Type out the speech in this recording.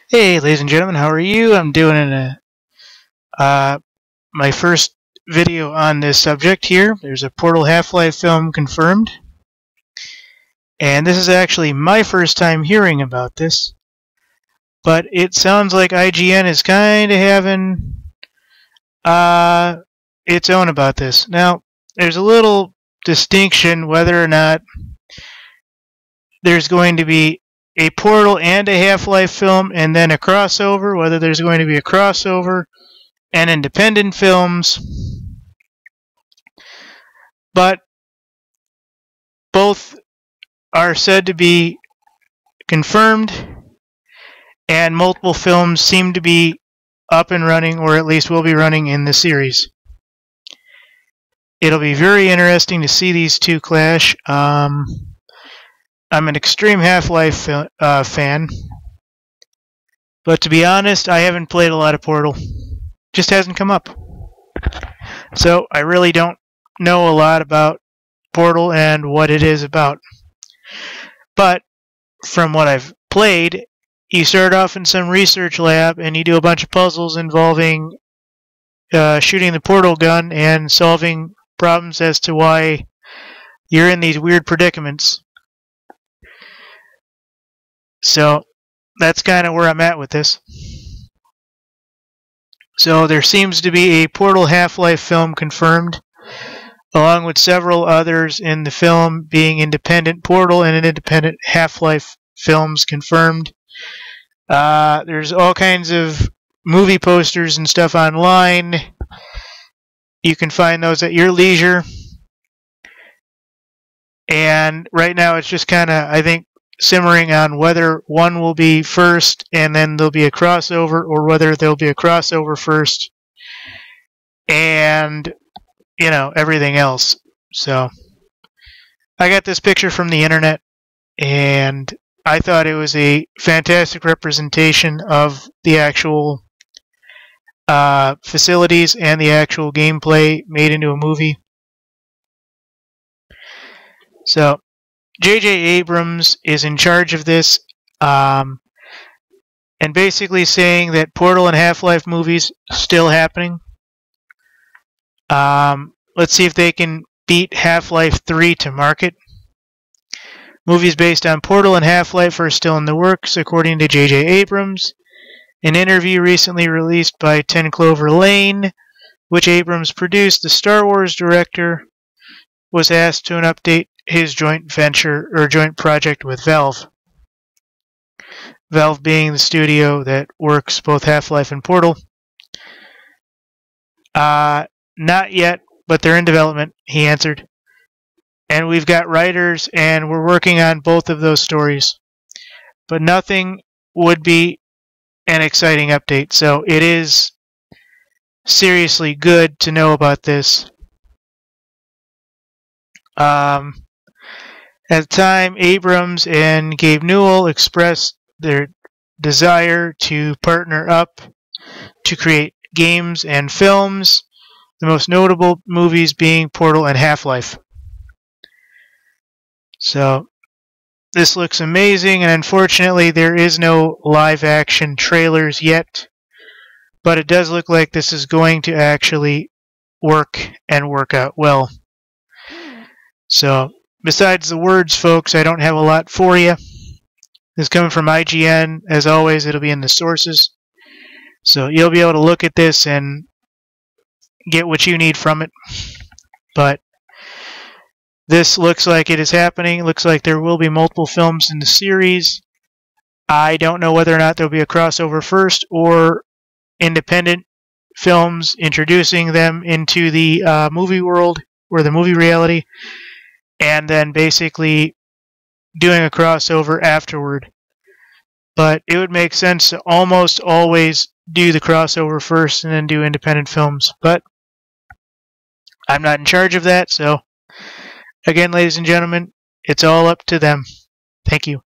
Hey, ladies and gentlemen, how are you? I'm doing my first video on this subject here. There's a Portal Half-Life film confirmed, and this is actually my first time hearing about this. But it sounds like IGN is kind of having its own about this. Now, there's a little distinction whether or not there's going to be a Portal and a Half-Life film and then a crossover, whether there's going to be a crossover and independent films. But both are said to be confirmed, and multiple films seem to be up and running, or at least will be running in the series. It'll be very interesting to see these two clash. I'm an extreme Half-Life fan, but to be honest, I haven't played a lot of Portal. Just hasn't come up. So I really don't know a lot about Portal and what it is about. But from what I've played, you start off in some research lab and you do a bunch of puzzles involving shooting the portal gun and solving problems as to why you're in these weird predicaments. So that's kind of where I'm at with this. So there seems to be a Portal Half-Life film confirmed, along with several others in the film being independent Portal and independent Half-Life films confirmed. There's all kinds of movie posters and stuff online. You can find those at your leisure. And right now it's just kind of, I think, simmering on whether one will be first and then there'll be a crossover, or whether there'll be a crossover first and, you know, everything else. So I got this picture from the internet and I thought it was a fantastic representation of the actual facilities and the actual gameplay made into a movie. So J.J. Abrams is in charge of this, and basically saying that Portal and Half-Life movies still happening. Let's see if they can beat Half-Life 3 to market. Movies based on Portal and Half-Life are still in the works, according to J.J. Abrams. An interview recently released by 10 Clover Lane, which Abrams produced, the Star Wars director was asked to update his joint venture or joint project with Valve. Valve being the studio that works both Half-Life and Portal. Not yet, but they're in development, he answered. And we've got writers, and we're working on both of those stories. But nothing would be an exciting update, so it is seriously good to know about this. At the time, Abrams and Gabe Newell expressed their desire to partner up to create games and films, the most notable movies being Portal and Half-Life. So this looks amazing, and unfortunately there is no live-action trailers yet, but it does look like this is going to actually work and work out well. So besides the words, folks, I don't have a lot for you. This is coming from IGN. As always, it'll be in the sources. So you'll be able to look at this and get what you need from it. But this looks like it is happening. It looks like there will be multiple films in the series. I don't know whether or not there'll be a crossover first or independent films introducing them into the movie world or the movie reality, and then basically doing a crossover afterward. But it would make sense to almost always do the crossover first and then do independent films. But I'm not in charge of that, so again, ladies and gentlemen, it's all up to them. Thank you.